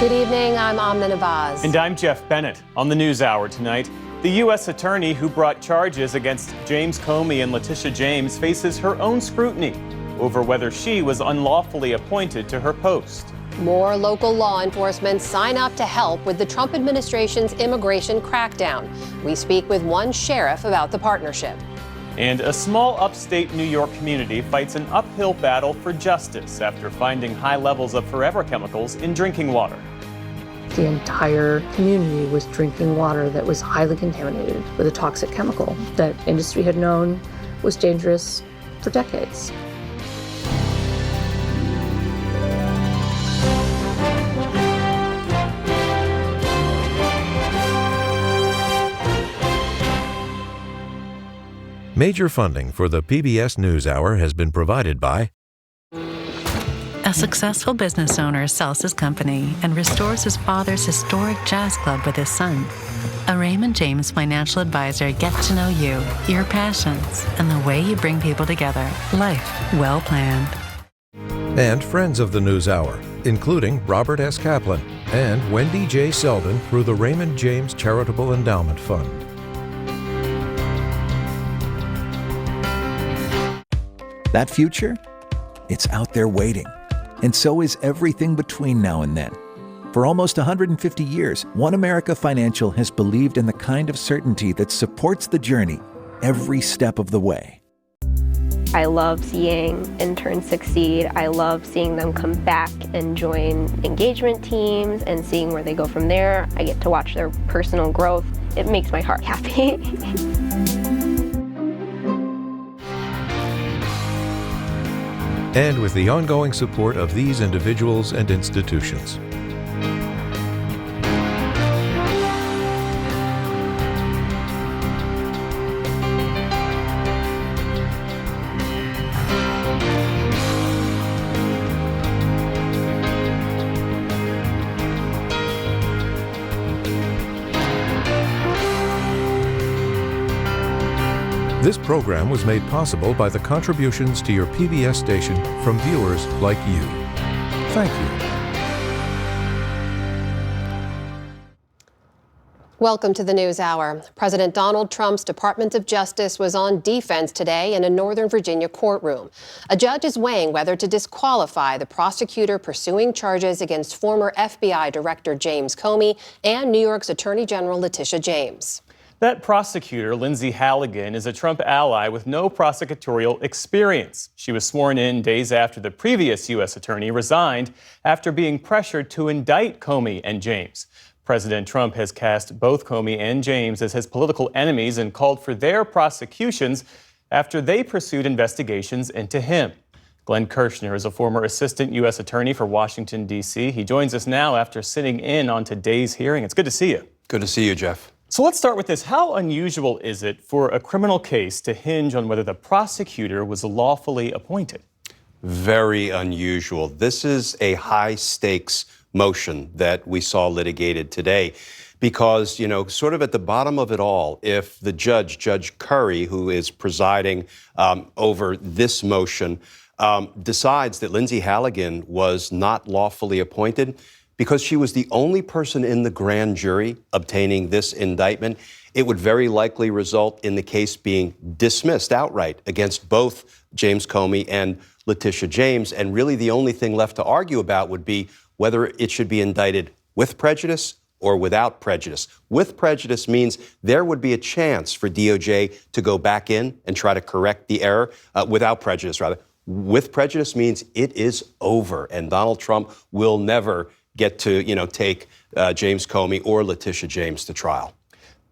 Good evening, I'm Amna Navaz. And I'm Jeff Bennett. On the NewsHour tonight, the U.S. attorney who brought charges against James Comey and Letitia James faces her own scrutiny over whether she was unlawfully appointed to her post. More local law enforcement sign up to help with the Trump administration's immigration crackdown. We speak with one sheriff about the partnership. And a small upstate New York community fights an uphill battle for justice after finding high levels of forever chemicals in drinking water. The entire community was drinking water that was highly contaminated with a toxic chemical that industry had known was dangerous for decades. Major funding for the PBS NewsHour has been provided by a successful business owner sells his company and restores his father's historic jazz club with his son. A Raymond James financial advisor gets to know you, your passions, and the way you bring people together. Life well planned. And friends of the NewsHour, including Robert S. Kaplan and Wendy J. Selden through the Raymond James Charitable Endowment Fund. That future? It's out there waiting. And so is everything between now and then. For almost 150 years, One America Financial has believed in the kind of certainty that supports the journey every step of the way. I love seeing interns succeed. I love seeing them come back and join engagement teams and seeing where they go from there. I get to watch their personal growth. It makes my heart happy. And with the ongoing support of these individuals and institutions. This program was made possible by the contributions to your PBS station from viewers like you. Thank you. Welcome to the NewsHour. President Donald Trump's Department of Justice was on defense today in a Northern Virginia courtroom. A judge is weighing whether to disqualify the prosecutor pursuing charges against former FBI Director James Comey and New York's Attorney General Letitia James. That prosecutor, Lindsay Halligan, is a Trump ally with no prosecutorial experience. She was sworn in days after the previous U.S. attorney resigned after being pressured to indict Comey and James. President Trump has cast both Comey and James as his political enemies and called for their prosecutions after they pursued investigations into him. Glenn Kirshner is a former assistant U.S. attorney for Washington, D.C. He joins us now after sitting in on today's hearing. It's good to see you. Good to see you, Jeff. So let's start with this. How unusual is it for a criminal case to hinge on whether the prosecutor was lawfully appointed? Very unusual. This is a high-stakes motion that we saw litigated today because, sort of at the bottom of it all, if the Judge Curry, who is presiding over this motion, decides that Lindsay Halligan was not lawfully appointed, because she was the only person in the grand jury obtaining this indictment, it would very likely result in the case being dismissed outright against both James Comey and Letitia James. And really the only thing left to argue about would be whether it should be indicted with prejudice or without prejudice. With prejudice means there would be a chance for DOJ to go back in and try to correct the error. Without prejudice, rather. With prejudice means it is over, and Donald Trump will never get to, take James Comey or Letitia James to trial.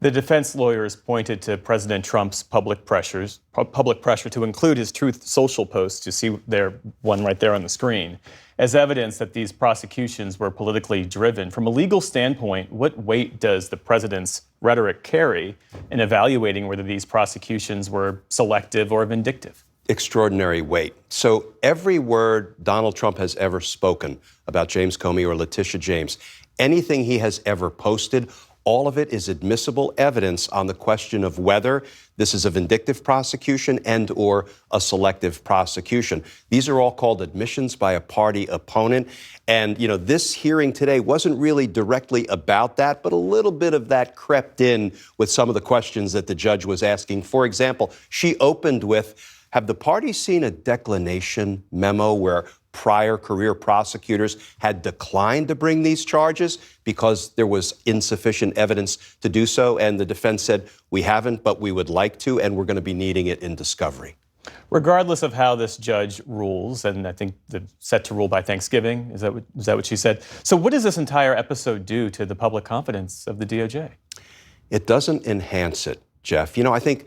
The defense lawyers pointed to President Trump's public pressure to include his Truth Social posts, you see there, one right there on the screen, as evidence that these prosecutions were politically driven. From a legal standpoint, what weight does the president's rhetoric carry in evaluating whether these prosecutions were selective or vindictive? Extraordinary weight. So every word Donald Trump has ever spoken about James Comey or Letitia James, anything he has ever posted, All of it is admissible evidence on the question of whether this is a vindictive prosecution and or a selective prosecution. These are all called admissions by a party opponent. And, this hearing today wasn't really directly about that, but a little bit of that crept in with some of the questions that the judge was asking. For example, she opened with, have the parties seen a declination memo where prior career prosecutors had declined to bring these charges because there was insufficient evidence to do so? And the defense said, we haven't, but we would like to, and we're going to be needing it in discovery. Regardless of how this judge rules, and I think they're set to rule by Thanksgiving, is that what she said? So what does this entire episode do to the public confidence of the DOJ? It doesn't enhance it, Jeff. I think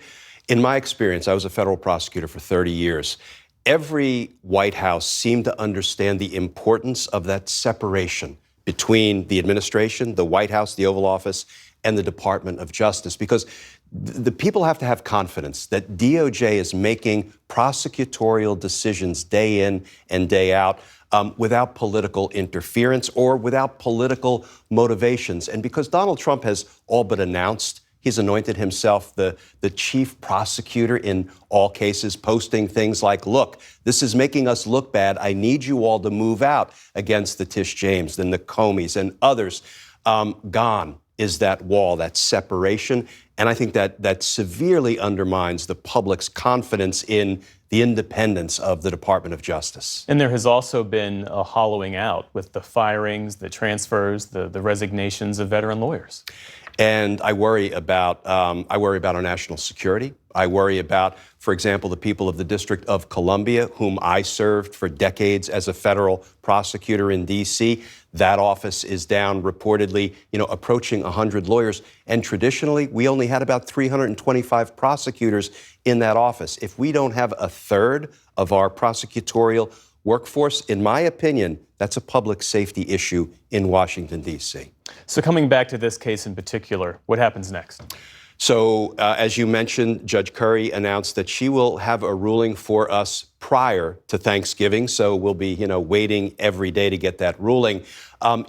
in my experience, I was a federal prosecutor for 30 years. Every White House seemed to understand the importance of that separation between the administration, the White House, the Oval Office, and the Department of Justice, because the people have to have confidence that DOJ is making prosecutorial decisions day in and day out without political interference or without political motivations. And because Donald Trump has all but announced he's anointed himself the chief prosecutor in all cases, posting things like, look, this is making us look bad. I need you all to move out against the Tish James, the Nakomis, and others. Gone is that wall, that separation. And I think that severely undermines the public's confidence in the independence of the Department of Justice. And there has also been a hollowing out with the firings, the transfers, the resignations of veteran lawyers. And I worry about our national security. I worry about, for example, the people of the District of Columbia, whom I served for decades as a federal prosecutor in D.C. That office is down reportedly, approaching 100 lawyers. And traditionally, we only had about 325 prosecutors in that office. If we don't have a third of our prosecutorial workforce, in my opinion, that's a public safety issue in Washington, D.C. So coming back to this case in particular, what happens next? So, as you mentioned, Judge Curry announced that she will have a ruling for us prior to Thanksgiving. So we'll be, waiting every day to get that ruling.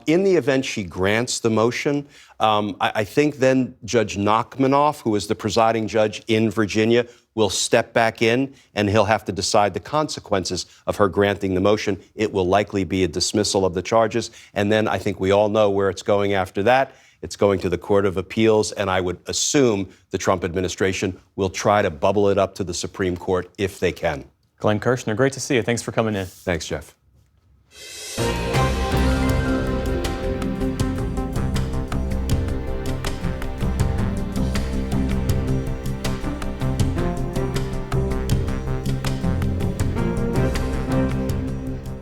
In the event she grants the motion, I think then Judge Nachmanoff, who is the presiding judge in Virginia, will step back in and he'll have to decide the consequences of her granting the motion. It will likely be a dismissal of the charges. And then I think we all know where it's going after that. It's going to the Court of Appeals, and I would assume the Trump administration will try to bubble it up to the Supreme Court if they can. Glenn Kirshner, great to see you. Thanks for coming in. Thanks, Jeff.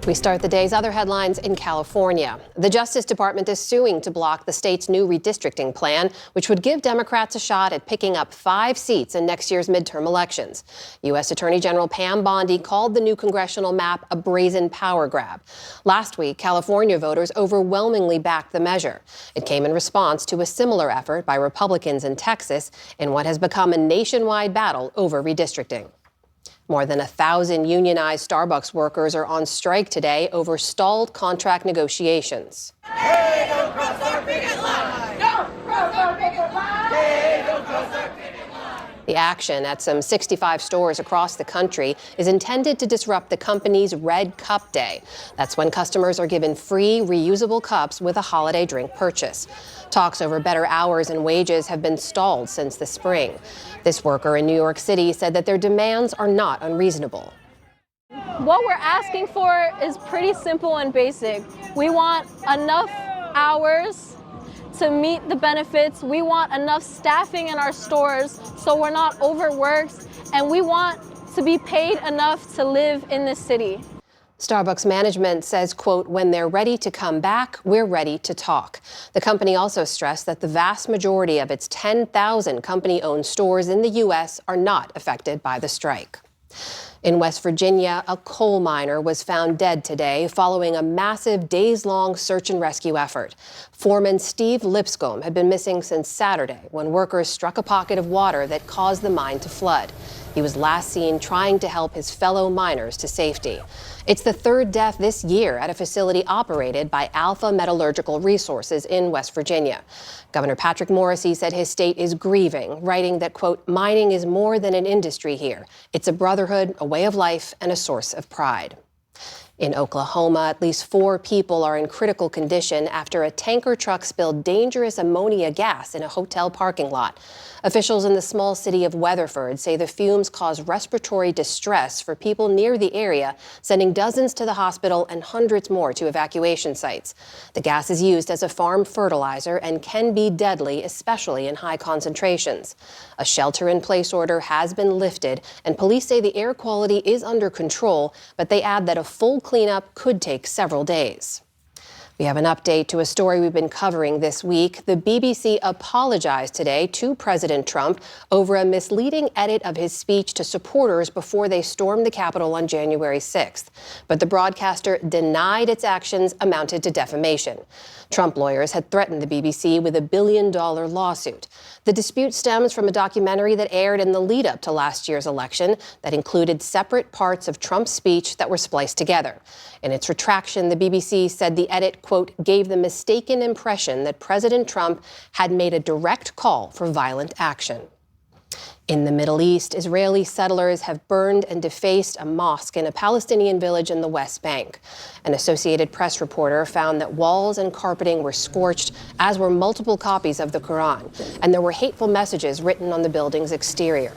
We start the day's other headlines in California. The Justice Department is suing to block the state's new redistricting plan, which would give Democrats a shot at picking up 5 seats in next year's midterm elections. U.S. Attorney General Pam Bondi called the new congressional map a brazen power grab. Last week, California voters overwhelmingly backed the measure. It came in response to a similar effort by Republicans in Texas in what has become a nationwide battle over redistricting. More than 1,000 unionized Starbucks workers are on strike today over stalled contract negotiations. Hey, don't cross our picket line! Don't cross our picket line! Hey, don't cross our picket line! The action at some 65 stores across the country is intended to disrupt the company's Red Cup Day. That's when customers are given free, reusable cups with a holiday drink purchase. Talks over better hours and wages have been stalled since the spring. This worker in New York City said that their demands are not unreasonable. What we're asking for is pretty simple and basic. We want enough hours to meet the benefits. We want enough staffing in our stores so we're not overworked, and we want to be paid enough to live in this city. Starbucks management says, quote, when they're ready to come back, we're ready to talk. The company also stressed that the vast majority of its 10,000 company-owned stores in the U.S. are not affected by the strike. In West Virginia, a coal miner was found dead today following a massive days-long search and rescue effort. Foreman Steve Lipscomb had been missing since Saturday when workers struck a pocket of water that caused the mine to flood. He was last seen trying to help his fellow miners to safety. It's the third death this year at a facility operated by Alpha Metallurgical Resources in West Virginia. Governor Patrick Morrisey said his state is grieving, writing that, quote, mining is more than an industry here. It's a brotherhood, a way of life, and a source of pride. In Oklahoma, at least 4 people are in critical condition after a tanker truck spilled dangerous ammonia gas in a hotel parking lot. Officials in the small city of Weatherford say the fumes caused respiratory distress for people near the area, sending dozens to the hospital and hundreds more to evacuation sites. The gas is used as a farm fertilizer and can be deadly, especially in high concentrations. A shelter-in-place order has been lifted, and police say the air quality is under control, but they add that a full cleanup could take several days. We have an update to a story we've been covering this week. The BBC apologized today to President Trump over a misleading edit of his speech to supporters before they stormed the Capitol on January 6th. But the broadcaster denied its actions amounted to defamation. Trump lawyers had threatened the BBC with $1 billion lawsuit. The dispute stems from a documentary that aired in the lead up to last year's election that included separate parts of Trump's speech that were spliced together. In its retraction, the BBC said the edit, quote, gave the mistaken impression that President Trump had made a direct call for violent action. In the Middle East, Israeli settlers have burned and defaced a mosque in a Palestinian village in the West Bank. An Associated Press reporter found that walls and carpeting were scorched, as were multiple copies of the Quran, and there were hateful messages written on the building's exterior.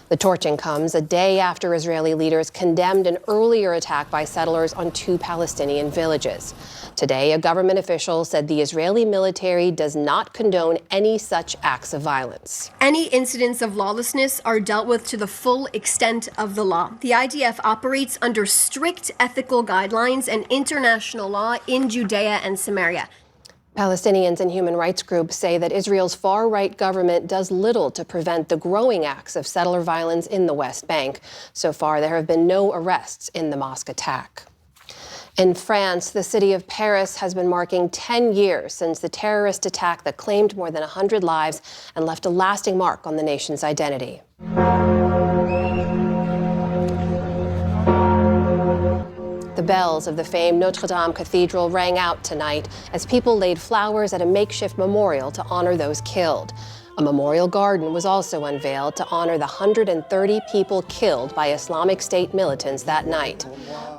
The torching comes a day after Israeli leaders condemned an earlier attack by settlers on 2 Palestinian villages. Today, a government official said the Israeli military does not condone any such acts of violence. Any incidents of lawlessness are dealt with to the full extent of the law. The IDF operates under strict ethical guidelines and international law in Judea and Samaria. Palestinians and human rights groups say that Israel's far-right government does little to prevent the growing acts of settler violence in the West Bank. So far, there have been no arrests in the mosque attack. In France, the city of Paris has been marking 10 years since the terrorist attack that claimed more than 100 lives and left a lasting mark on the nation's identity. The bells of the famed Notre Dame Cathedral rang out tonight as people laid flowers at a makeshift memorial to honor those killed. A memorial garden was also unveiled to honor the 130 people killed by Islamic State militants that night.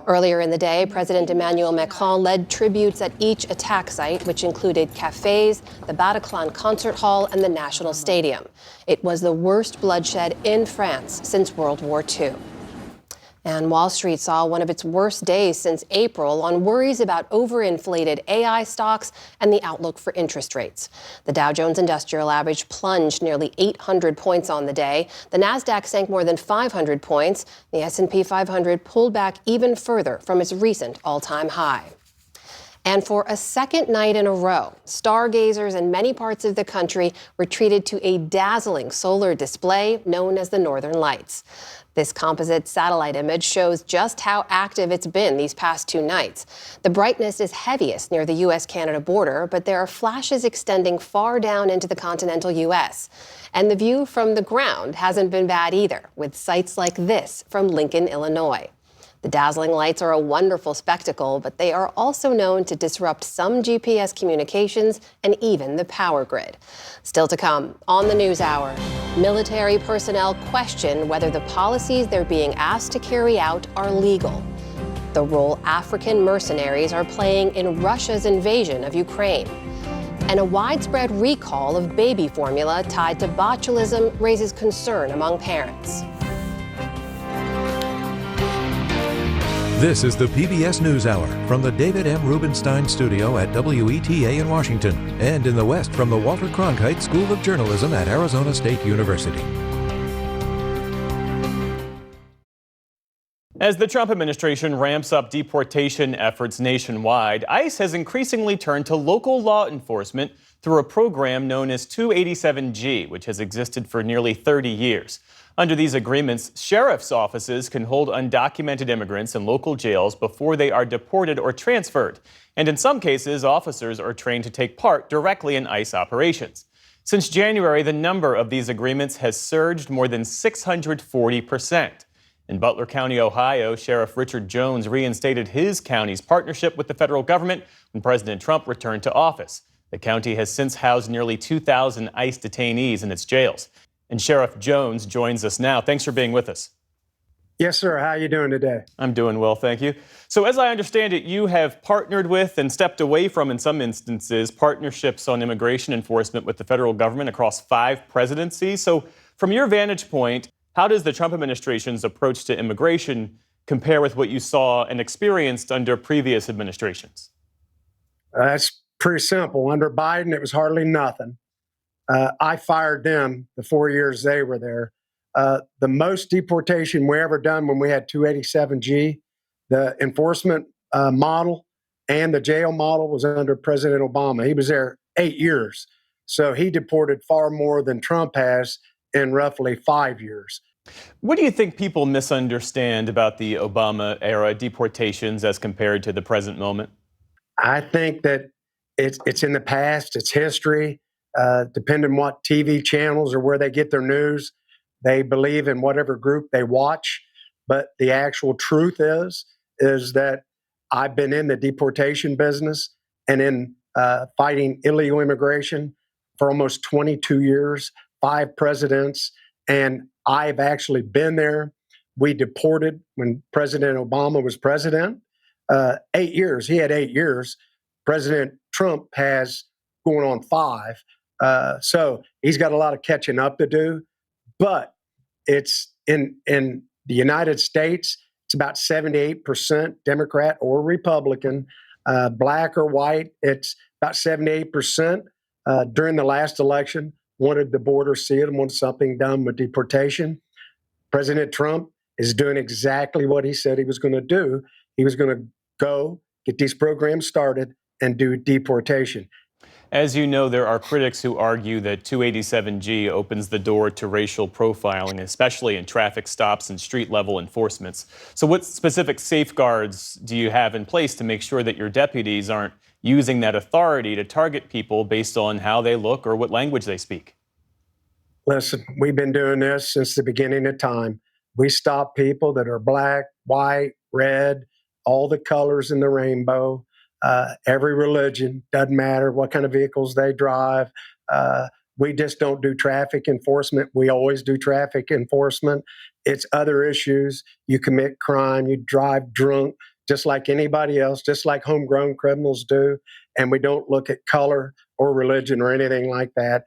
Earlier in the day, President Emmanuel Macron led tributes at each attack site, which included cafes, the Bataclan Concert Hall, and the National Stadium. It was the worst bloodshed in France since World War II. And Wall Street saw one of its worst days since April on worries about overinflated AI stocks and the outlook for interest rates. The Dow Jones Industrial Average plunged nearly 800 points on the day. The Nasdaq sank more than 500 points. The S&P 500 pulled back even further from its recent all-time high. And for a second night in a row, stargazers in many parts of the country were treated to a dazzling solar display known as the Northern Lights. This composite satellite image shows just how active it's been these past 2 nights. The brightness is heaviest near the U.S.-Canada border, but there are flashes extending far down into the continental U.S. And the view from the ground hasn't been bad either, with sights like this from Lincoln, Illinois. The dazzling lights are a wonderful spectacle, but they are also known to disrupt some GPS communications and even the power grid. Still to come on the NewsHour, military personnel question whether the policies they're being asked to carry out are legal. The role African mercenaries are playing in Russia's invasion of Ukraine. And a widespread recall of baby formula tied to botulism raises concern among parents. This is the PBS NewsHour from the David M. Rubenstein Studio at WETA in Washington and in the West from the Walter Cronkite School of Journalism at Arizona State University. As the Trump administration ramps up deportation efforts nationwide, ICE has increasingly turned to local law enforcement through a program known as 287G, which has existed for nearly 30 years. Under these agreements, sheriff's offices can hold undocumented immigrants in local jails before they are deported or transferred. And in some cases, officers are trained to take part directly in ICE operations. Since January, the number of these agreements has surged more than 640%. In Butler County, Ohio, Sheriff Richard Jones reinstated his county's partnership with the federal government when President Trump returned to office. The county has since housed nearly 2,000 ICE detainees in its jails. And Sheriff Jones joins us now. Thanks for being with us. Yes, sir. How are you doing today? I'm doing well, thank you. So as I understand it, you have partnered with and stepped away from, in some instances, partnerships on immigration enforcement with the federal government across 5 presidencies. So from your vantage point, how does the Trump administration's approach to immigration compare with what you saw and experienced under previous administrations? That's pretty simple. Under Biden, it was hardly nothing. I fired them the 4 years they were there. The most deportation we ever done when we had 287G, the enforcement model and the jail model was under President Obama. He was there 8 years. So he deported far more than Trump has in roughly 5 years. What do you think people misunderstand about the Obama era deportations as compared to the present moment? I think that it's in the past, it's history. Depending on what TV channels or where they get their news, they believe in whatever group they watch. But the actual truth is that I've been in the deportation business and in fighting illegal immigration for almost 22 years, 5 presidents, and I've actually been there. We deported when President Obama was president. 8 years. He had 8 years. President Trump has going on 5. So he's got a lot of catching up to do. But it's in the United States, it's about 78% Democrat or Republican, black or white. It's about 78%. During the last election, wanted the border sealed and wanted something done with deportation. President Trump is doing exactly what he said he was going to do. He was going to go get these programs started and do deportation. As you know, there are critics who argue that 287G opens the door to racial profiling, especially in traffic stops and street-level enforcements. So what specific safeguards do you have in place to make sure that your deputies aren't using that authority to target people based on how they look or what language they speak? Listen, we've been doing this since the beginning of time. We stop people that are black, white, red, all the colors in the rainbow. Every religion, doesn't matter what kind of vehicles they drive. We just don't do traffic enforcement. We always do traffic enforcement. It's other issues. You commit crime, you drive drunk, just like anybody else, just like homegrown criminals do. And we don't look at color or religion or anything like that.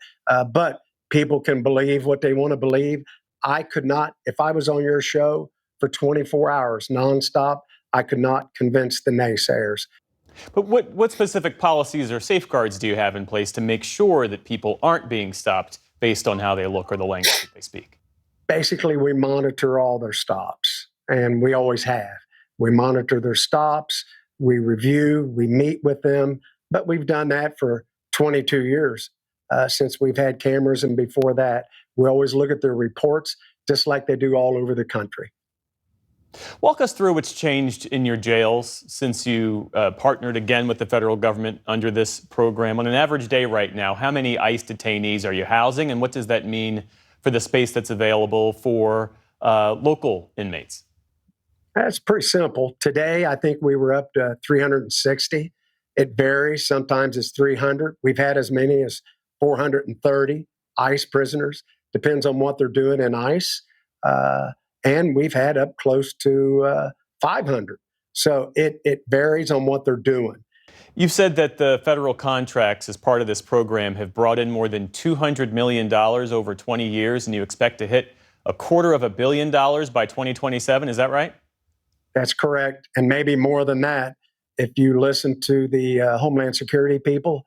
But people can believe what they want to believe. I could not, if I was on your show for 24 hours nonstop, I could not convince the naysayers. But what specific policies or safeguards do you have in place to make sure that people aren't being stopped based on how they look or the language that they speak? Basically, we monitor all their stops, and we always have. We monitor their stops, we review, we meet with them, but we've done that for 22 years since we've had cameras, and before that, we always look at their reports just like they do all over the country. Walk us through what's changed in your jails since you partnered again with the federal government under this program. On an average day right now, how many ICE detainees are you housing, and what does that mean for the space that's available for local inmates? That's pretty simple. Today, I think we were up to 360. It varies. Sometimes it's 300. We've had as many as 430 ICE prisoners. Depends on what they're doing in ICE. And we've had up close to 500. So it varies on what they're doing. You've said that the federal contracts as part of this program have brought in more than $200 million over 20 years, and you expect to hit $250 million by 2027. Is that right? That's correct. And maybe more than that. If you listen to the Homeland Security people,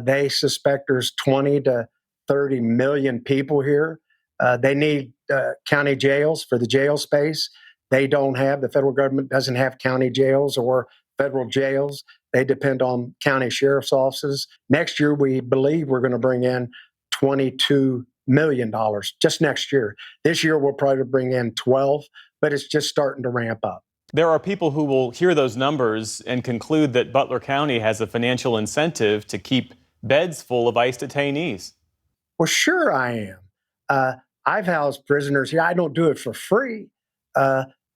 they suspect there's 20 to 30 million people here. They need county jails for the jail space. They don't have, the federal government doesn't have county jails or federal jails. They depend on county sheriff's offices. Next year, we believe we're going to bring in $22 million just next year. This year, we'll probably bring in 12, but it's just starting to ramp up. There are people who will hear those numbers and conclude that Butler County has a financial incentive to keep beds full of ICE detainees. Well, sure I am. I've housed prisoners here. I don't do it for free.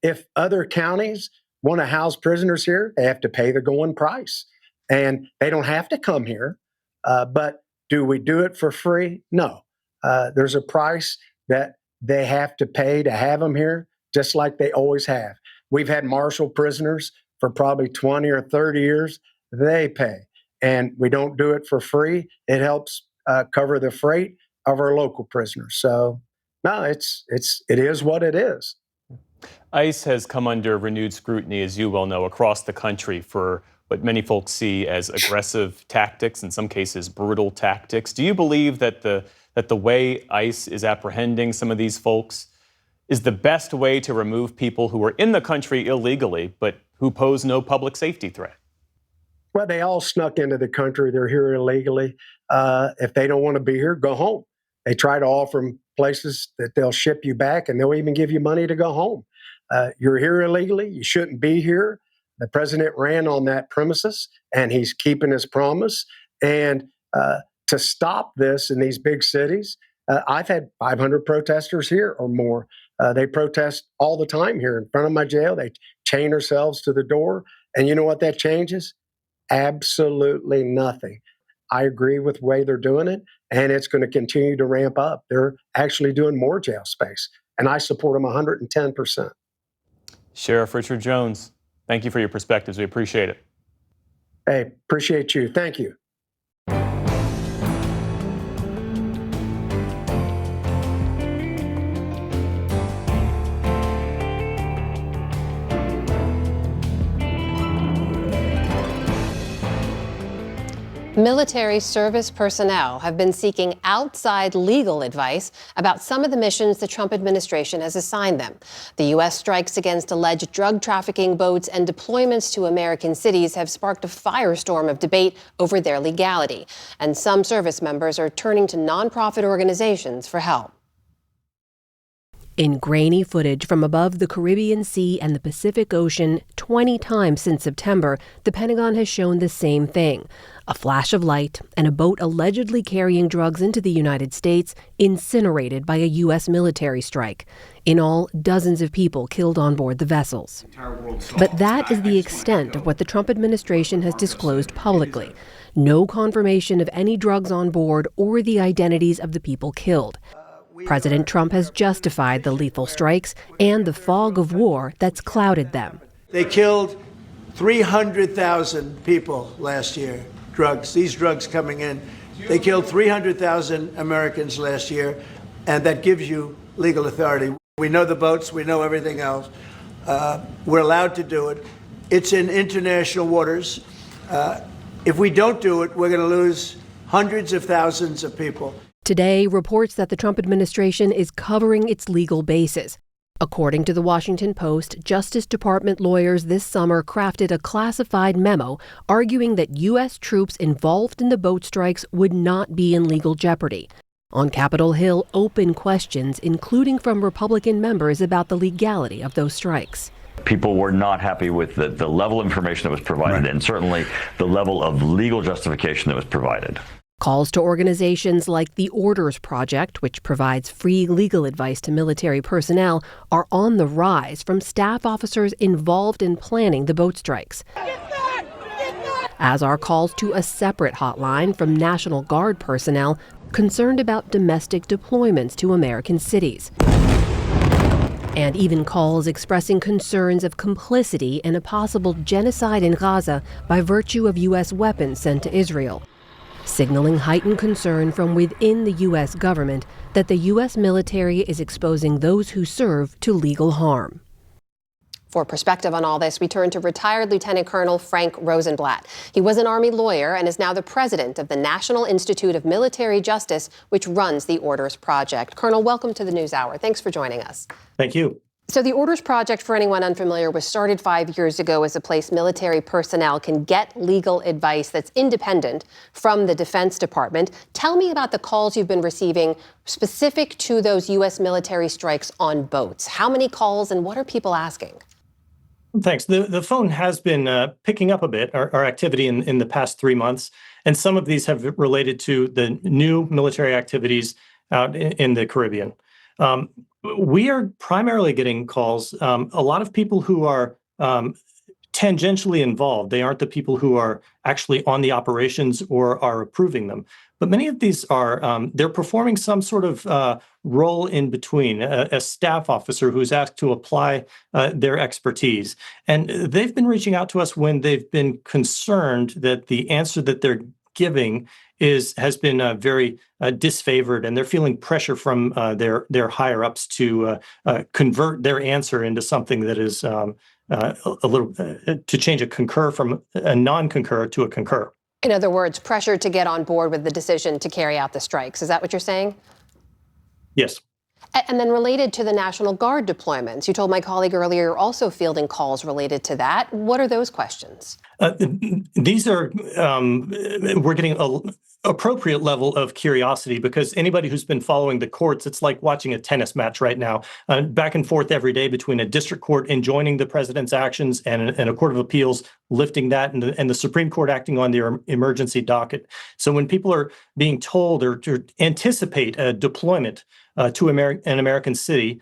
If other counties want to house prisoners here, they have to pay the going price. And they don't have to come here. But do we do it for free? No. There's a price that they have to pay to have them here, just like they always have. We've had Marshall prisoners for probably 20 or 30 years. They pay. And we don't do it for free. It helps cover the freight of our local prisoners. So, no, it is what it is. ICE has come under renewed scrutiny, as you well know, across the country for what many folks see as aggressive tactics, in some cases brutal tactics. Do you believe that the way ICE is apprehending some of these folks is the best way to remove people who are in the country illegally, but who pose no public safety threat? Well, they all snuck into the country. They're here illegally. If they don't want to be here, go home. They try to offer them places that they'll ship you back, and they'll even give you money to go home. You're here illegally. You shouldn't be here. The president ran on that premises, and he's keeping his promise. And to stop this in these big cities, I've had 500 protesters here or more. They protest all the time here in front of my jail. They chain themselves to the door. And you know what that changes? Absolutely nothing. I agree with the way they're doing it, and it's going to continue to ramp up. They're actually doing more jail space, and I support them 110%. Sheriff Richard Jones, thank you for your perspectives. We appreciate it. Hey, appreciate you. Thank you. Military service personnel have been seeking outside legal advice about some of the missions the Trump administration has assigned them. The U.S. strikes against alleged drug trafficking boats and deployments to American cities have sparked a firestorm of debate over their legality. And some service members are turning to nonprofit organizations for help. In grainy footage from above the Caribbean Sea and the Pacific Ocean 20 times since September, the Pentagon has shown the same thing. A flash of light and a boat allegedly carrying drugs into the United States incinerated by a U.S. military strike. In all, dozens of people killed on board the vessels. But that is the extent of what the Trump administration has disclosed publicly. No confirmation of any drugs on board or the identities of the people killed. President Trump has justified the lethal strikes and the fog of war that's clouded them. They killed 300,000 people last year. These drugs coming in. They killed 300,000 Americans last year, and that gives you legal authority. We know the boats, we know everything else. We're allowed to do it. It's in international waters. If we don't do it, we're going to lose hundreds of thousands of people. Today, reports that the Trump administration is covering its legal bases. According to the Washington Post, Justice Department lawyers this summer crafted a classified memo arguing that U.S. troops involved in the boat strikes would not be in legal jeopardy. On Capitol Hill, open questions, including from Republican members, about the legality of those strikes. People were not happy with the level of information that was provided, and certainly the level of legal justification that was provided. Calls to organizations like the Orders Project, which provides free legal advice to military personnel, are on the rise from staff officers involved in planning the boat strikes. As are calls to a separate hotline from National Guard personnel concerned about domestic deployments to American cities. And even calls expressing concerns of complicity in a possible genocide in Gaza by virtue of U.S. weapons sent to Israel, signaling heightened concern from within the U.S. government that the U.S. military is exposing those who serve to legal harm. For perspective on all this, we turn to retired Lieutenant Colonel Frank Rosenblatt. He was an Army lawyer and is now the president of the National Institute of Military Justice, which runs the Orders Project. Colonel, welcome to the NewsHour. Thanks for joining us. Thank you. So the Orders Project, for anyone unfamiliar, was started 5 years ago as a place military personnel can get legal advice that's independent from the Defense Department. Tell me about the calls you've been receiving specific to those U.S. military strikes on boats. How many calls and what are people asking? Thanks. The phone has been picking up a bit, our activity in the past 3 months, and some of these have related to the new military activities out in the Caribbean. We are primarily getting calls. A lot of people who are tangentially involved. They aren't the people who are actually on the operations or are approving them. But many of these are, they're performing some sort of role in between, a staff officer who's asked to apply their expertise. And they've been reaching out to us when they've been concerned that the answer that they're giving has been very disfavored, and they're feeling pressure from their higher ups to convert their answer into something that is a little to change a concur from a non-concur to a concur. In other words, pressure to get on board with the decision to carry out the strikes. Is that what you're saying? Yes. And then related to the National Guard deployments, you told my colleague earlier you're also fielding calls related to that. What are those questions? These are, we're getting an appropriate level of curiosity because anybody who's been following the courts, it's like watching a tennis match right now, back and forth every day between a district court enjoining the president's actions and a court of appeals lifting that and the Supreme Court acting on their emergency docket. So when people are being told or to anticipate a deployment to an American city,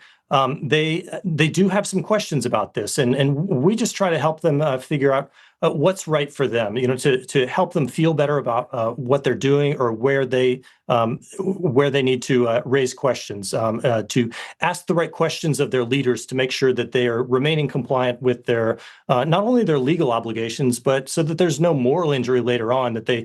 they do have some questions about this, and we just try to help them figure out what's right for them. You know, to help them feel better about what they're doing or where they need to raise questions, to ask the right questions of their leaders to make sure that they are remaining compliant with their not only their legal obligations, but so that there's no moral injury later on, that they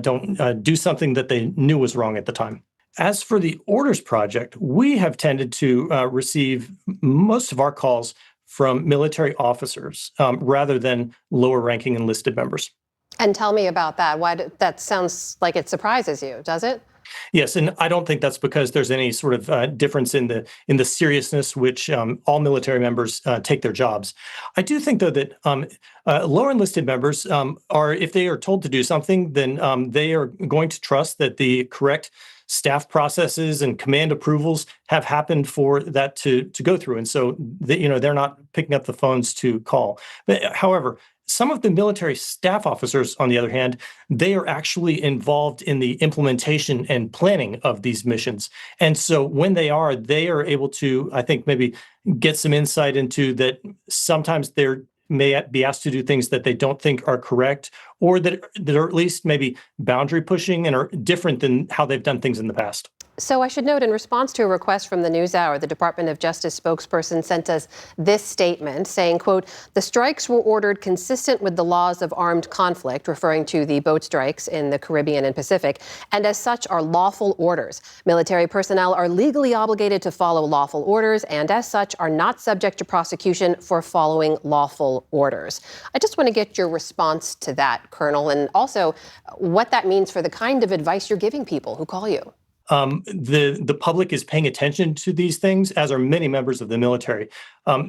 don't do something that they knew was wrong at the time. As for the Orders Project, we have tended to receive most of our calls from military officers rather than lower-ranking enlisted members. And tell me about that. That sounds like it surprises you, does it? Yes, and I don't think that's because there's any sort of difference in the seriousness which all military members take their jobs. I do think, though, that lower enlisted members are, if they are told to do something, then they are going to trust that the correct staff processes and command approvals have happened for that to go through. And so, they're not picking up the phones to call. But, however, some of the military staff officers, on the other hand, they are actually involved in the implementation and planning of these missions. And so when they are able to, I think, maybe get some insight into that sometimes they're may be asked to do things that they don't think are correct, or that are at least maybe boundary pushing and are different than how they've done things in the past. So I should note, in response to a request from the NewsHour, the Department of Justice spokesperson sent us this statement saying, quote, "The strikes were ordered consistent with the laws of armed conflict," referring to the boat strikes in the Caribbean and Pacific, "and as such are lawful orders. Military personnel are legally obligated to follow lawful orders and as such are not subject to prosecution for following lawful orders." I just want to get your response to that, Colonel, and also what that means for the kind of advice you're giving people who call you. The public is paying attention to these things, as are many members of the military.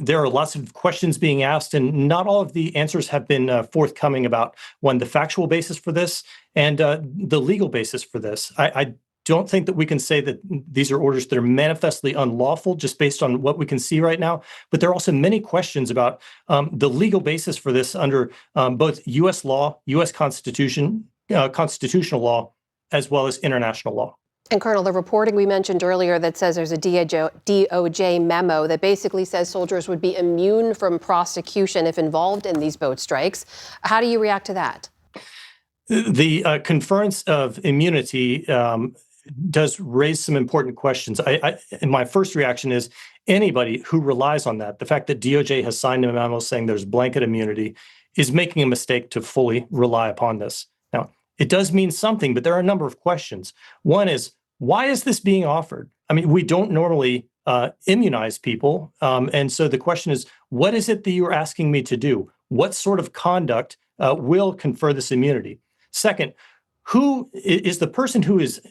There are lots of questions being asked, and not all of the answers have been forthcoming about, one, the factual basis for this and the legal basis for this. I don't think that we can say that these are orders that are manifestly unlawful just based on what we can see right now. But there are also many questions about the legal basis for this under both U.S. law, U.S. constitutional law, as well as international law. And Colonel, the reporting we mentioned earlier that says there's a DOJ memo that basically says soldiers would be immune from prosecution if involved in these boat strikes. How do you react to that? The conference of immunity does raise some important questions. And my first reaction is anybody who relies on that, the fact that DOJ has signed a memo saying there's blanket immunity, is making a mistake to fully rely upon this. Now, it does mean something, but there are a number of questions. One is, why is this being offered? I mean, we don't normally immunize people. And so the question is, what is it that you're asking me to do? What sort of conduct will confer this immunity? Second, who is the person who is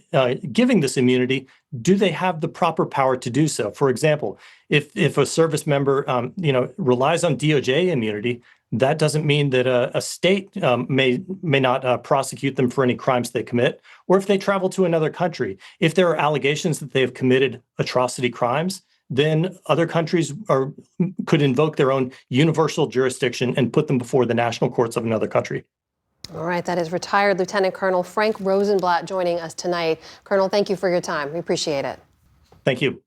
giving this immunity? Do they have the proper power to do so? For example, if a service member relies on DOJ immunity, that doesn't mean that a state may not prosecute them for any crimes they commit, or if they travel to another country. If there are allegations that they have committed atrocity crimes, then other countries could invoke their own universal jurisdiction and put them before the national courts of another country. All right, that is retired Lieutenant Colonel Frank Rosenblatt joining us tonight. Colonel, thank you for your time. We appreciate it. Thank you.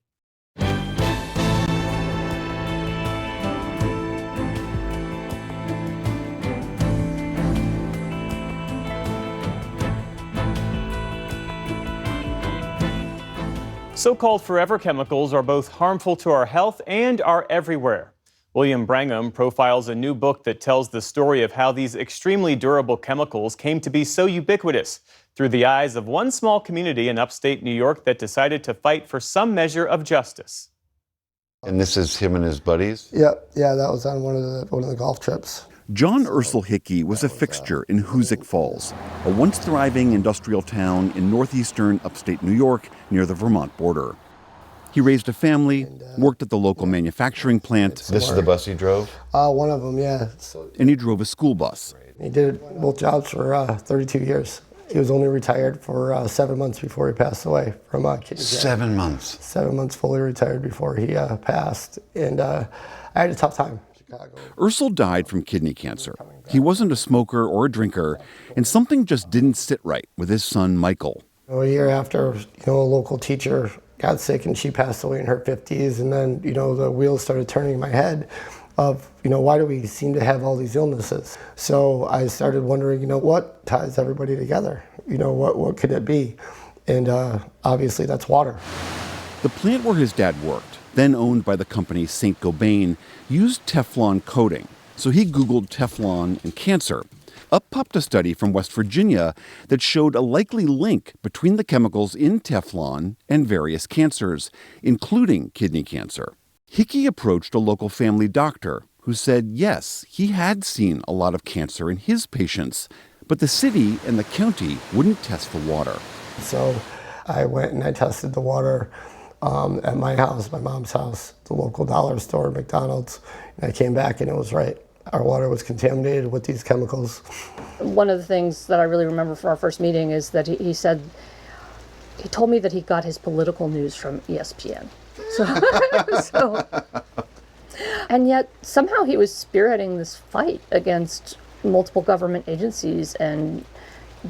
So-called forever chemicals are both harmful to our health and are everywhere. William Brangham profiles a new book that tells the story of how these extremely durable chemicals came to be so ubiquitous through the eyes of one small community in upstate New York that decided to fight for some measure of justice. And this is him and his buddies? Yeah, that was on one of the golf trips. John Ursel Hickey was a fixture in Hoosick Falls, a once thriving industrial town in northeastern upstate New York near the Vermont border. He raised a family, worked at the local manufacturing plant. This is the bus he drove? One of them, yeah. And he drove a school bus. He did both jobs for 32 years. He was only retired for 7 months before he passed away from kidney cancer. 7 months? 7 months fully retired before he passed. And I had a tough time. Ursel died from kidney cancer. He wasn't a smoker or a drinker, and something just didn't sit right with his son, Michael. A year after, a local teacher got sick and she passed away in her 50s, and then, the wheels started turning in my head of, why do we seem to have all these illnesses? So I started wondering, what ties everybody together? What could it be? And obviously that's water. The plant where his dad worked, then owned by the company Saint-Gobain, used Teflon coating. So he Googled Teflon and cancer. Up popped a study from West Virginia that showed a likely link between the chemicals in Teflon and various cancers, including kidney cancer. Hickey approached a local family doctor who said, yes, he had seen a lot of cancer in his patients, but the city and the county wouldn't test the water. So I went and I tested the water at my house, my mom's house, the local dollar store, McDonald's, and I came back and it was right. Our water was contaminated with these chemicals. One of the things that I really remember from our first meeting is that he told me that he got his political news from ESPN. And yet somehow he was spearheading this fight against multiple government agencies and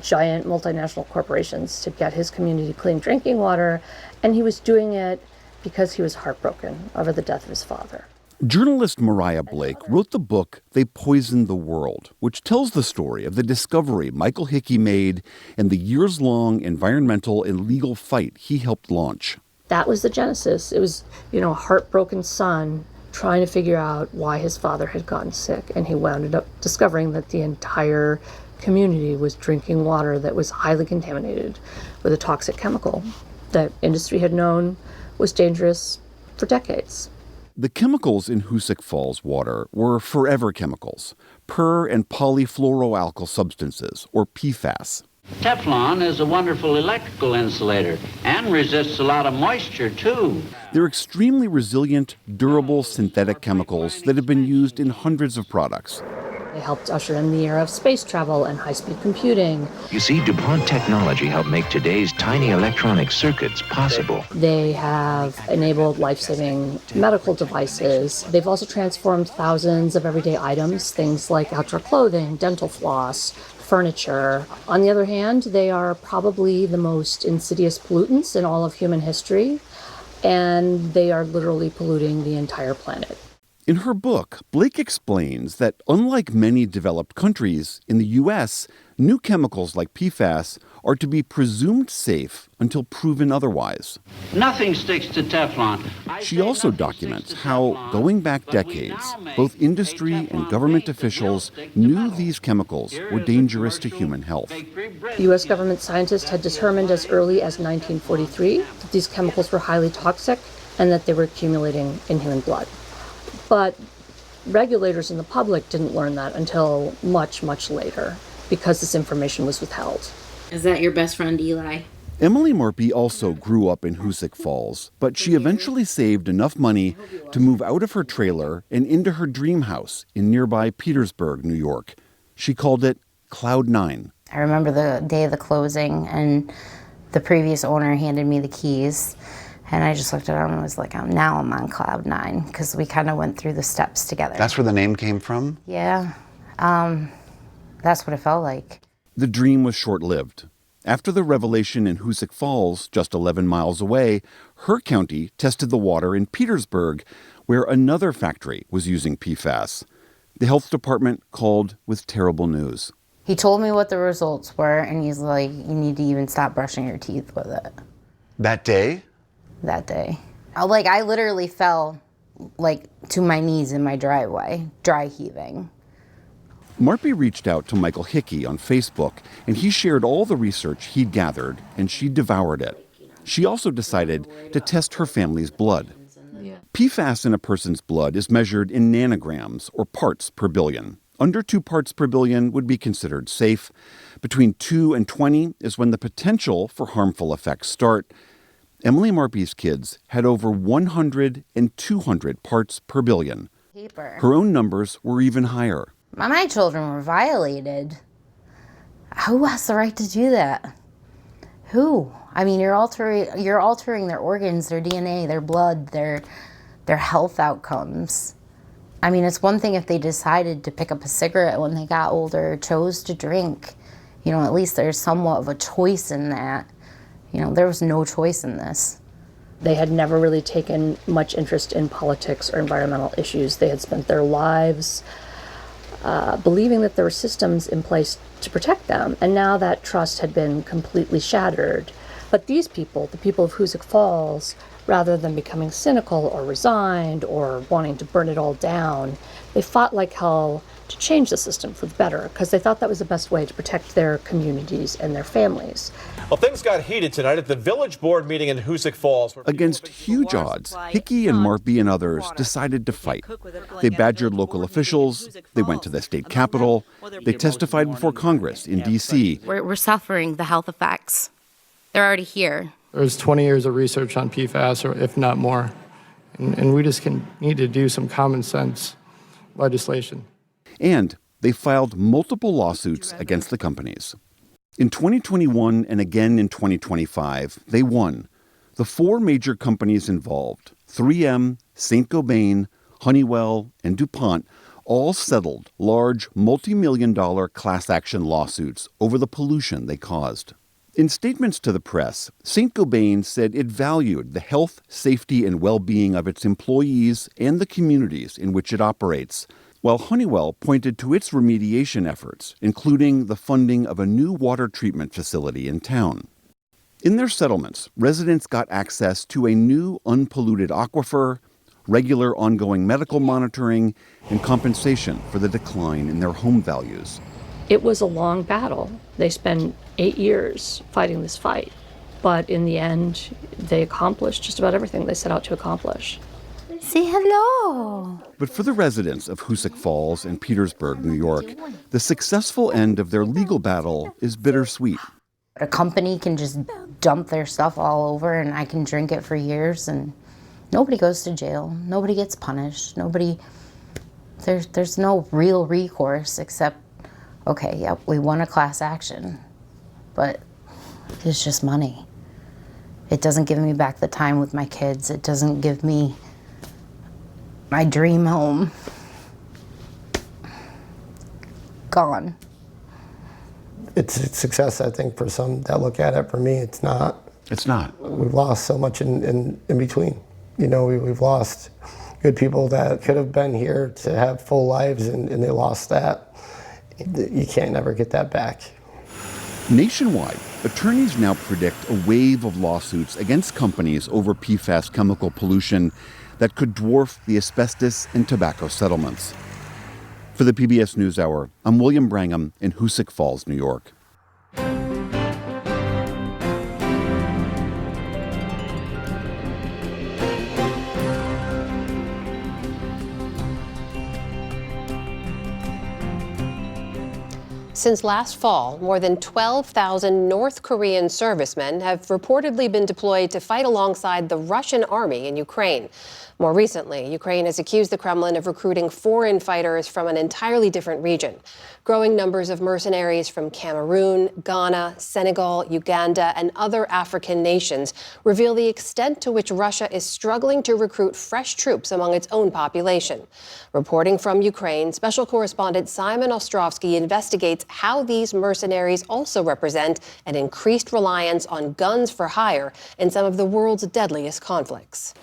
giant multinational corporations to get his community clean drinking water, and he was doing it because he was heartbroken over the death of his father. Journalist Mariah Blake wrote the book They Poisoned the World, which tells the story of the discovery Michael Hickey made and the years-long environmental and legal fight he helped launch. That was the genesis. It was, a heartbroken son trying to figure out why his father had gotten sick, and he wound up discovering that the entire community was drinking water that was highly contaminated with a toxic chemical that industry had known was dangerous for decades. The chemicals in Hoosick Falls water were forever chemicals, per- and polyfluoroalkyl substances, or PFAS. Teflon is a wonderful electrical insulator and resists a lot of moisture, too. They're extremely resilient, durable synthetic chemicals that have been used in hundreds of products. They helped usher in the era of space travel and high-speed computing. You see, DuPont technology helped make today's tiny electronic circuits possible. They have enabled life-saving medical devices. They've also transformed thousands of everyday items, things like outdoor clothing, dental floss, furniture. On the other hand, they are probably the most insidious pollutants in all of human history, and they are literally polluting the entire planet. In her book, Blake explains that unlike many developed countries, in the U.S., new chemicals like PFAS are to be presumed safe until proven otherwise. Nothing sticks to Teflon. She also documents how, going back decades, both industry and government officials knew these chemicals were dangerous to human health. The U.S. government scientists had determined as early as 1943 that these chemicals were highly toxic and that they were accumulating in human blood. But regulators and the public didn't learn that until much, much later because this information was withheld. Is that your best friend, Eli? Emily Marpy also grew up in Hoosick Falls, but she eventually saved enough money to move out of her trailer and into her dream house in nearby Petersburg, New York. She called it Cloud 9. I remember the day of the closing, and the previous owner handed me the keys. And I just looked at him and was like, now I'm on Cloud 9, because we kind of went through the steps together. That's where the name came from? Yeah, that's what it felt like. The dream was short-lived. After the revelation in Hoosick Falls, just 11 miles away, her county tested the water in Petersburg, where another factory was using PFAS. The health department called with terrible news. He told me what the results were, and he's like, you need to even stop brushing your teeth with it. That day? that day. I literally fell to my knees in my driveway, dry heaving. Marpy reached out to Michael Hickey on Facebook, and he shared all the research he'd gathered, and she devoured it. She also decided to test her family's blood. PFAS in a person's blood is measured in nanograms, or parts per billion. Under 2 parts per billion would be considered safe. Between 2 and 20 is when the potential for harmful effects start. Emily Marpy's kids had over 100 and 200 parts per billion. Her own numbers were even higher. My children were violated. Who has the right to do that? Who? I mean, you're altering their organs, their DNA, their blood, their health outcomes. I mean, it's one thing if they decided to pick up a cigarette when they got older, chose to drink. At least there's somewhat of a choice in that. There was no choice in this. They had never really taken much interest in politics or environmental issues. They had spent their lives believing that there were systems in place to protect them, and now that trust had been completely shattered. But these people, the people of Hoosick Falls, rather than becoming cynical or resigned or wanting to burn it all down, they fought like hell to change the system for the better, because they thought that was the best way to protect their communities and their families. Well, things got heated tonight at the village board meeting in Hoosick Falls. Against huge odds, Hickey and Marpy and others decided to fight. They badgered local officials, they went to the state capitol, they testified before Congress in D.C. We're suffering the health effects. They're already here. There's 20 years of research on PFAS, or if not more, and we just need to do some common sense legislation. And they filed multiple lawsuits against the companies. In 2021 and again in 2025, they won. The 4 major companies involved, 3M, Saint-Gobain, Honeywell, and DuPont, all settled large multi-million-dollar class action lawsuits over the pollution they caused. In statements to the press, Saint-Gobain said it valued the health, safety, and well-being of its employees and the communities in which it operates, while Honeywell pointed to its remediation efforts, including the funding of a new water treatment facility in town. In their settlements, residents got access to a new unpolluted aquifer, regular ongoing medical monitoring, and compensation for the decline in their home values. It was a long battle. They spent 8 years fighting this fight, but in the end, they accomplished just about everything they set out to accomplish. Say hello. But for the residents of Hoosick Falls and Petersburg, New York, the successful end of their legal battle is bittersweet. A company can just dump their stuff all over and I can drink it for years and nobody goes to jail. Nobody gets punished. There's no real recourse except, okay, yep, we won a class action, but it's just money. It doesn't give me back the time with my kids. It doesn't give me my dream home. Gone. It's a success, I think, for some that look at it. For me, it's not. It's not. We've lost so much in between. We've lost good people that could have been here to have full lives, and they lost that. You can't never get that back. Nationwide, attorneys now predict a wave of lawsuits against companies over PFAS chemical pollution that could dwarf the asbestos and tobacco settlements. For the PBS NewsHour, I'm William Brangham in Hoosick Falls, New York. Since last fall, more than 12,000 North Korean servicemen have reportedly been deployed to fight alongside the Russian army in Ukraine. More recently, Ukraine has accused the Kremlin of recruiting foreign fighters from an entirely different region. Growing numbers of mercenaries from Cameroon, Ghana, Senegal, Uganda, and other African nations reveal the extent to which Russia is struggling to recruit fresh troops among its own population. Reporting from Ukraine, special correspondent Simon Ostrovsky investigates how these mercenaries also represent an increased reliance on guns for hire in some of the world's deadliest conflicts.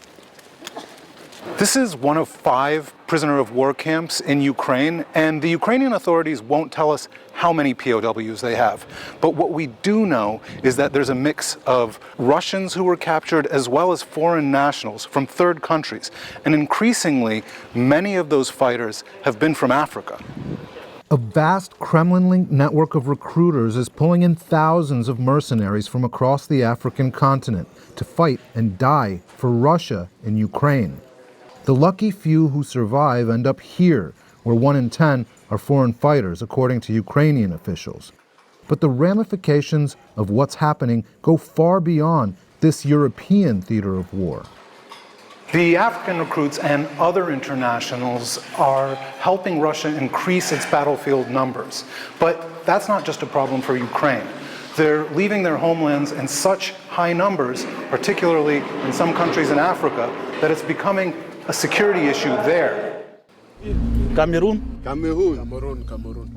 This is one of 5 prisoner of war camps in Ukraine, and the Ukrainian authorities won't tell us how many POWs they have. But what we do know is that there's a mix of Russians who were captured as well as foreign nationals from third countries. And increasingly, many of those fighters have been from Africa. A vast Kremlin-linked network of recruiters is pulling in thousands of mercenaries from across the African continent to fight and die for Russia in Ukraine. The lucky few who survive end up here, where 1 in 10 are foreign fighters, according to Ukrainian officials. But the ramifications of what's happening go far beyond this European theater of war. The African recruits and other internationals are helping Russia increase its battlefield numbers. But that's not just a problem for Ukraine. They're leaving their homelands in such high numbers, particularly in some countries in Africa, that it's becoming a security issue there. Cameroon.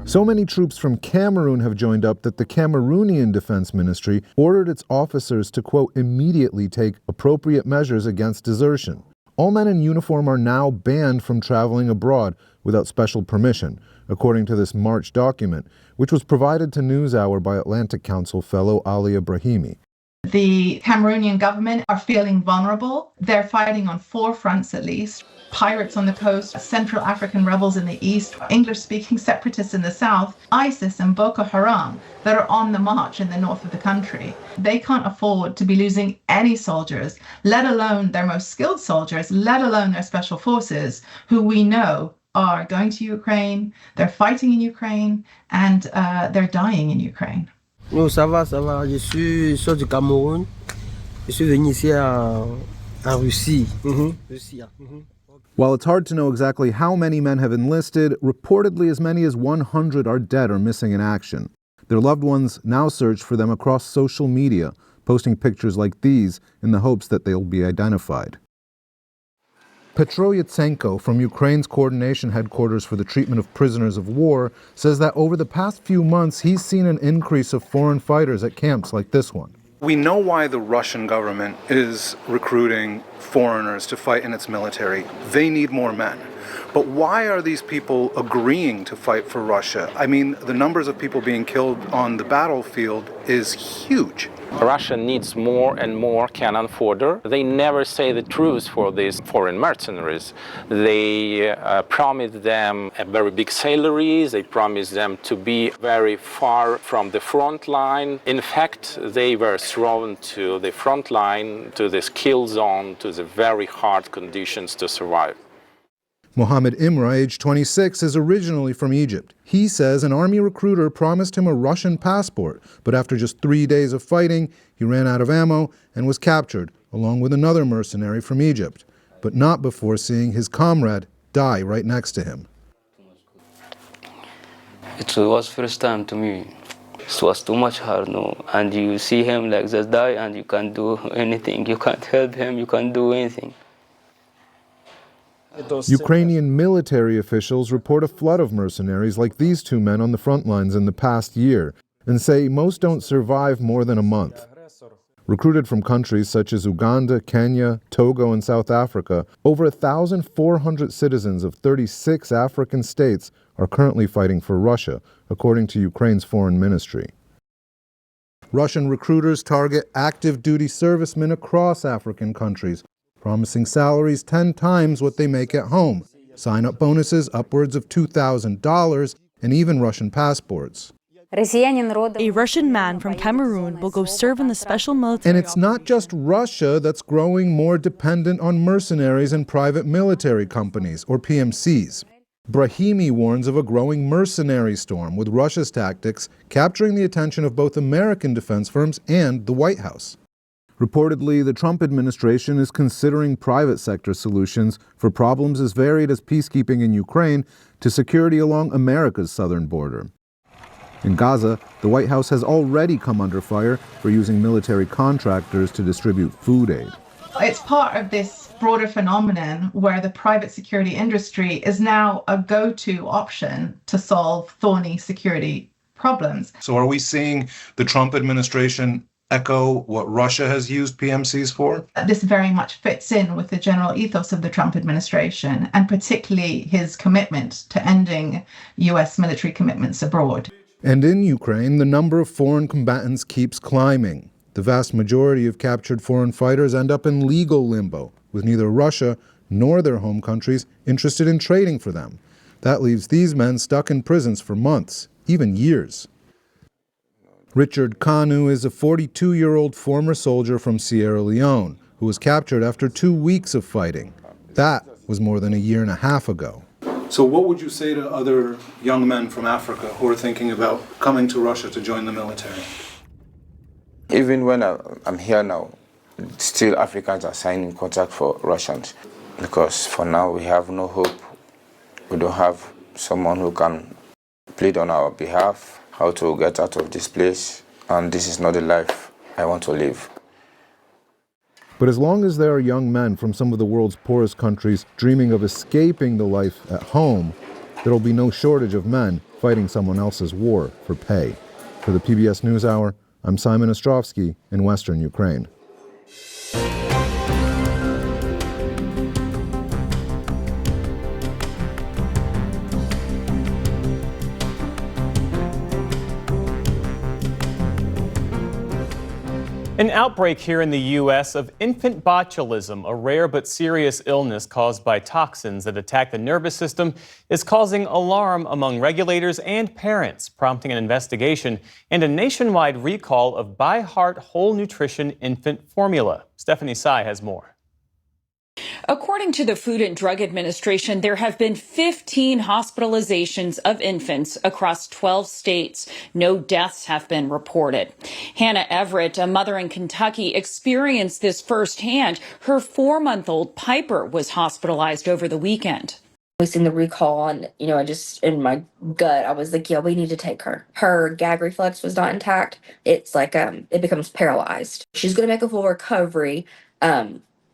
So many troops from Cameroon have joined up that the Cameroonian Defense Ministry ordered its officers to, quote, immediately take appropriate measures against desertion. All men in uniform are now banned from traveling abroad without special permission, according to this March document, which was provided to NewsHour by Atlantic Council fellow Ali Ibrahimi. The Cameroonian government are feeling vulnerable. They're fighting on 4 fronts at least. Pirates on the coast, Central African rebels in the east, English-speaking separatists in the south, ISIS and Boko Haram that are on the march in the north of the country. They can't afford to be losing any soldiers, let alone their most skilled soldiers, let alone their special forces, who we know are going to Ukraine, they're fighting in Ukraine, and they're dying in Ukraine. Non, ça va. Je suis du Cameroun. Je suis venu ici en Russie. While it's hard to know exactly how many men have enlisted, reportedly as many as 100 are dead or missing in action. Their loved ones now search for them across social media, posting pictures like these in the hopes that they'll be identified. Petro Yatsenko from Ukraine's coordination headquarters for the treatment of prisoners of war says that over the past few months he's seen an increase of foreign fighters at camps like this one. We know why the Russian government is recruiting foreigners to fight in its military. They need more men. But why are these people agreeing to fight for Russia? I mean, the numbers of people being killed on the battlefield is huge. Russia needs more and more cannon fodder. They never say the truth for these foreign mercenaries. They promise them a very big salaries. They promise them to be very far from the front line. In fact, they were thrown to the front line, to this kill zone, to the very hard conditions to survive. Mohammed Imra, age 26, is originally from Egypt. He says an army recruiter promised him a Russian passport, but after just 3 days of fighting, he ran out of ammo and was captured, along with another mercenary from Egypt, but not before seeing his comrade die right next to him. It was first time to me. It was too much hard, no? And you see him like this die and you can't do anything. You can't help him, you can't do anything. Ukrainian military officials report a flood of mercenaries like these 2 men on the front lines in the past year and say most don't survive more than a month. Recruited from countries such as Uganda, Kenya, Togo, and South Africa, over 1,400 citizens of 36 African states are currently fighting for Russia, according to Ukraine's foreign ministry. Russian recruiters target active duty servicemen across African countries, promising salaries 10 times what they make at home, sign-up bonuses upwards of $2,000, and even Russian passports. A Russian man from Cameroon will go serve in the special military. And it's not just Russia that's growing more dependent on mercenaries and private military companies, or PMCs. Brahimi warns of a growing mercenary storm, with Russia's tactics capturing the attention of both American defense firms and the White House. Reportedly, the Trump administration is considering private sector solutions for problems as varied as peacekeeping in Ukraine to security along America's southern border. In Gaza, the White House has already come under fire for using military contractors to distribute food aid. It's part of this broader phenomenon where the private security industry is now a go-to option to solve thorny security problems. So are we seeing the Trump administration echo what Russia has used PMCs for? This very much fits in with the general ethos of the Trump administration, and particularly his commitment to ending U.S. military commitments abroad. And in Ukraine, the number of foreign combatants keeps climbing. The vast majority of captured foreign fighters end up in legal limbo, with neither Russia nor their home countries interested in trading for them. That leaves these men stuck in prisons for months, even years. Richard Kanu is a 42-year-old former soldier from Sierra Leone who was captured after 2 weeks of fighting. That was more than a year and a half ago. So what would you say to other young men from Africa who are thinking about coming to Russia to join the military? Even when I'm here now, still Africans are signing contract for Russians, because for now we have no hope. We don't have someone who can plead on our behalf, how to get out of this place, and this is not the life I want to live. But as long as there are young men from some of the world's poorest countries dreaming of escaping the life at home, there will be no shortage of men fighting someone else's war for pay. For the PBS NewsHour, I'm Simon Ostrovsky in Western Ukraine. An outbreak here in the U.S. of infant botulism, a rare but serious illness caused by toxins that attack the nervous system, is causing alarm among regulators and parents, prompting an investigation and a nationwide recall of ByHeart Whole Nutrition infant formula. Stephanie Tsai has more. According to the Food and Drug Administration, there have been 15 hospitalizations of infants across 12 states. No deaths have been reported. Hannah Everett, a mother in Kentucky, experienced this firsthand. Her 4-month-old Piper was hospitalized over the weekend. We seen the recall and, I just, in my gut, I was like, yeah, we need to take her. Her gag reflex was not intact. It's like, it becomes paralyzed. She's going to make a full recovery.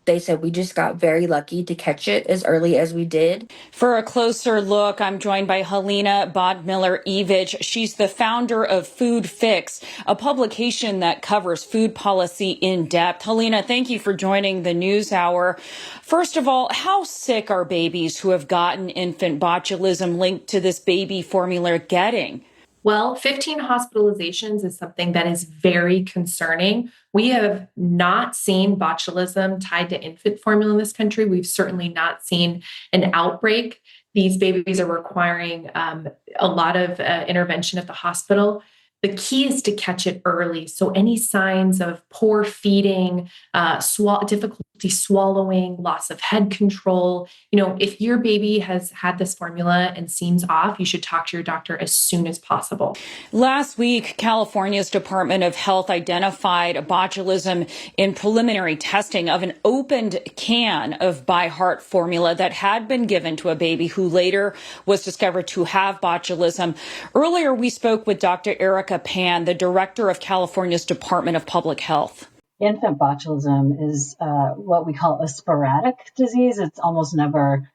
They said we just got very lucky to catch it as early as we did. For a closer look, I'm joined by Helena Bodmiller-Evich. She's the founder of Food Fix, a publication that covers food policy in depth. Helena, thank you for joining the NewsHour. First of all, how sick are babies who have gotten infant botulism linked to this baby formula getting? Well, 15 hospitalizations is something that is very concerning. We have not seen botulism tied to infant formula in this country. We've certainly not seen an outbreak. These babies are requiring a lot of intervention at the hospital. The key is to catch it early. So any signs of poor feeding, difficulty swallowing, loss of head control, if your baby has had this formula and seems off, you should talk to your doctor as soon as possible. Last week, California's Department of Health identified botulism in preliminary testing of an opened can of ByHeart formula that had been given to a baby who later was discovered to have botulism. Earlier, we spoke with Dr. Erica Pan, the director of California's Department of Public Health. Infant botulism is what we call a sporadic disease. It's almost never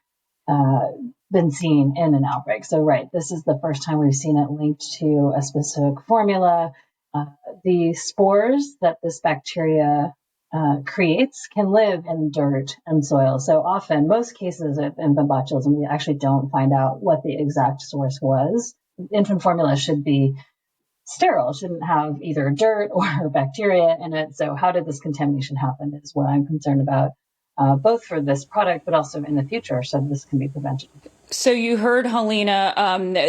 been seen in an outbreak. So, right, this is the first time we've seen it linked to a specific formula. The spores that this bacteria creates can live in dirt and soil. So often, most cases of infant botulism, we actually don't find out what the exact source was. Infant formula should be sterile, shouldn't have either dirt or bacteria in it. So how did this contamination happen is what I'm concerned about, both for this product, but also in the future, so this can be prevented. So you heard, Helena,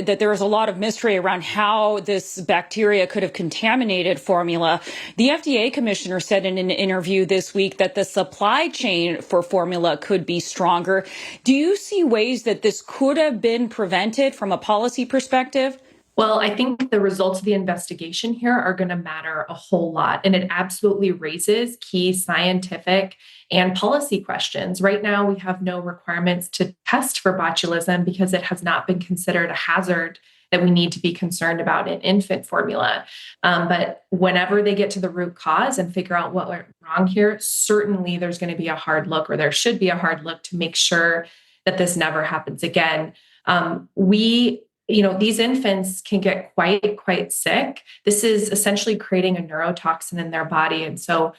that there was a lot of mystery around how this bacteria could have contaminated formula. The FDA commissioner said in an interview this week that the supply chain for formula could be stronger. Do you see ways that this could have been prevented from a policy perspective? Well, I think the results of the investigation here are going to matter a whole lot, and it absolutely raises key scientific and policy questions. Right now, we have no requirements to test for botulism because it has not been considered a hazard that we need to be concerned about in infant formula. But whenever they get to the root cause and figure out what went wrong here, certainly there's going to be a hard look, or there should be a hard look to make sure that this never happens again. We these infants can get quite sick. This is essentially creating a neurotoxin in their body. And so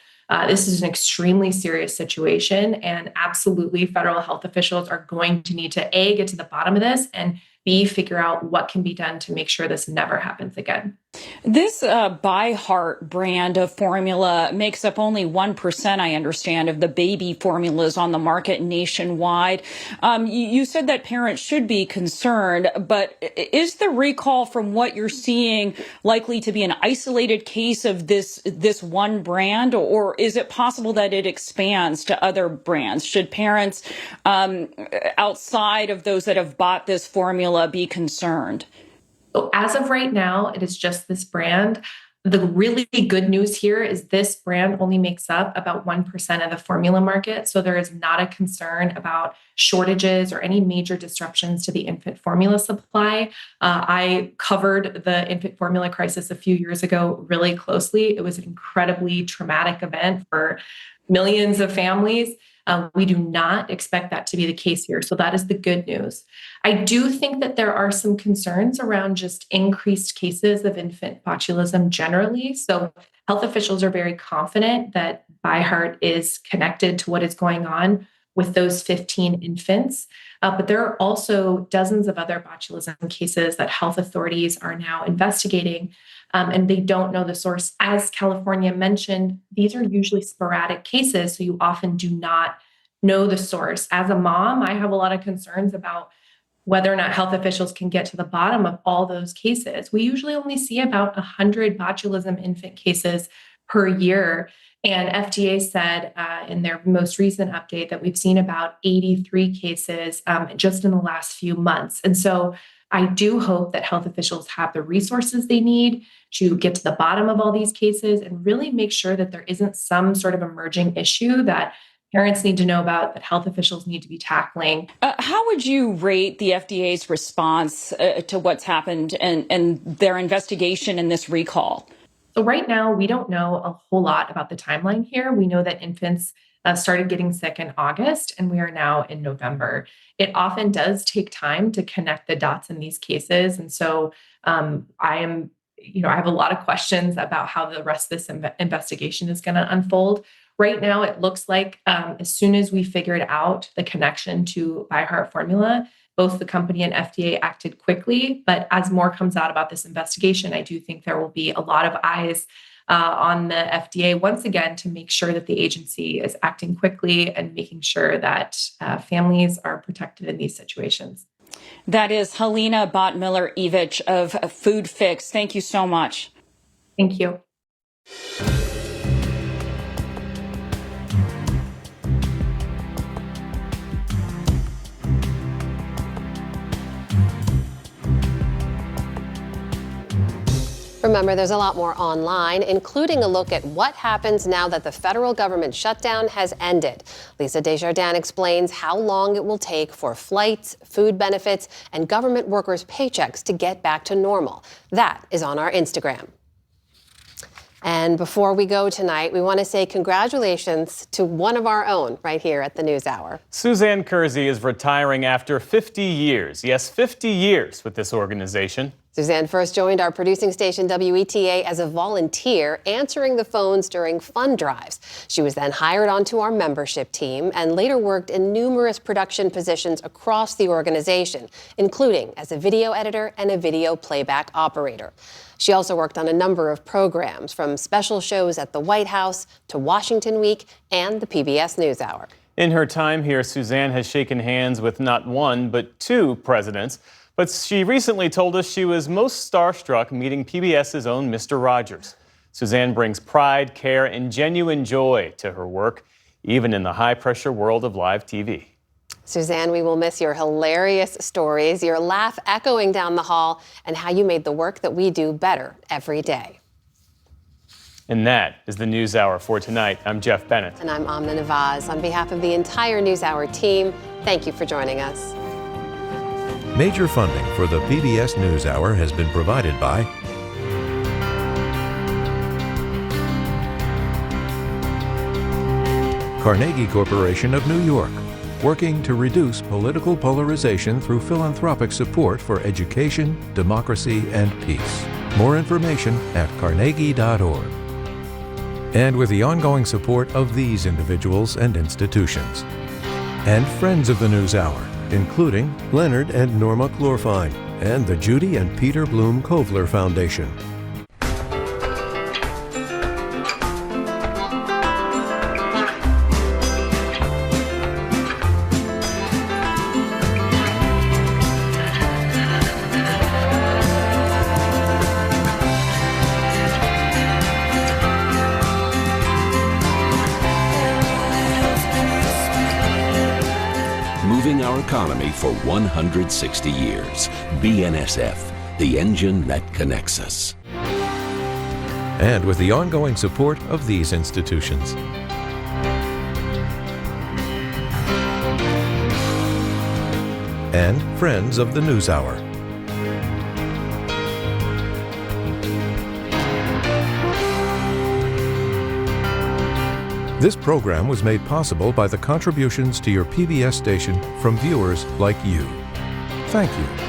this is an extremely serious situation. And absolutely, federal health officials are going to need to A, get to the bottom of this, and B, figure out what can be done to make sure this never happens again. This ByHeart brand of formula makes up only 1%, I understand, of the baby formulas on the market nationwide. You said that parents should be concerned, but is the recall, from what you're seeing, likely to be an isolated case of this one brand, or is it possible that it expands to other brands? Should parents outside of those that have bought this formula be concerned? So as of right now, it is just this brand. The really good news here is this brand only makes up about 1% of the formula market. So there is not a concern about shortages or any major disruptions to the infant formula supply. I covered the infant formula crisis a few years ago really closely. It was an incredibly traumatic event for millions of families. We do not expect that to be the case here. So that is the good news. I do think that there are some concerns around just increased cases of infant botulism generally. So health officials are very confident that ByHeart is connected to what is going on with those 15 infants. But there are also dozens of other botulism cases that health authorities are now investigating, and they don't know the source. As California mentioned, these are usually sporadic cases, so you often do not know the source. As a mom, I have a lot of concerns about whether or not health officials can get to the bottom of all those cases. We usually only see about 100 botulism infant cases per year. And FDA said in their most recent update that we've seen about 83 cases just in the last few months. And so I do hope that health officials have the resources they need to get to the bottom of all these cases and really make sure that there isn't some sort of emerging issue that parents need to know about, that health officials need to be tackling. How would you rate the FDA's response to what's happened and their investigation in this recall? So right now, we don't know a whole lot about the timeline here. We know that infants started getting sick in August, and we are now in November. It often does take time to connect the dots in these cases. And so I have a lot of questions about how the rest of this investigation is going to unfold. Right now, it looks like as soon as we figured out the connection to ByHeart formula, both the company and FDA acted quickly. But as more comes out about this investigation, I do think there will be a lot of eyes on the FDA once again to make sure that the agency is acting quickly and making sure that families are protected in these situations. That is Helena Bottmiller-Evich of Food Fix. Thank you so much. Thank you. Remember, there's a lot more online, including a look at what happens now that the federal government shutdown has ended. Lisa Desjardins explains how long it will take for flights, food benefits, and government workers' paychecks to get back to normal. That is on our Instagram. And before we go tonight, we want to say congratulations to one of our own right here at the NewsHour. Suzanne Kersey is retiring after 50 years. Yes, 50 years with this organization. Suzanne first joined our producing station WETA as a volunteer, answering the phones during fund drives. She was then hired onto our membership team and later worked in numerous production positions across the organization, including as a video editor and a video playback operator. She also worked on a number of programs, from special shows at the White House to Washington Week and the PBS NewsHour. In her time here, Suzanne has shaken hands with not one, but two presidents. But she recently told us she was most starstruck meeting PBS's own Mr. Rogers. Suzanne brings pride, care, and genuine joy to her work, even in the high-pressure world of live TV. Suzanne, we will miss your hilarious stories, your laugh echoing down the hall, and how you made the work that we do better every day. And that is the NewsHour for tonight. I'm Jeff Bennett. And I'm Amna Nawaz. On behalf of the entire NewsHour team, thank you for joining us. Major funding for the PBS NewsHour has been provided by Carnegie Corporation of New York, working to reduce political polarization through philanthropic support for education, democracy, and peace. More information at carnegie.org. And with the ongoing support of these individuals and institutions. And friends of the NewsHour, including Leonard and Norma Chlorfine, and the Judy and Peter Bloom Kovler Foundation. Moving our economy for 160 years. BNSF, the engine that connects us. And with the ongoing support of these institutions. And friends of the NewsHour. This program was made possible by the contributions to your PBS station from viewers like you. Thank you.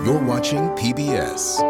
You're watching PBS.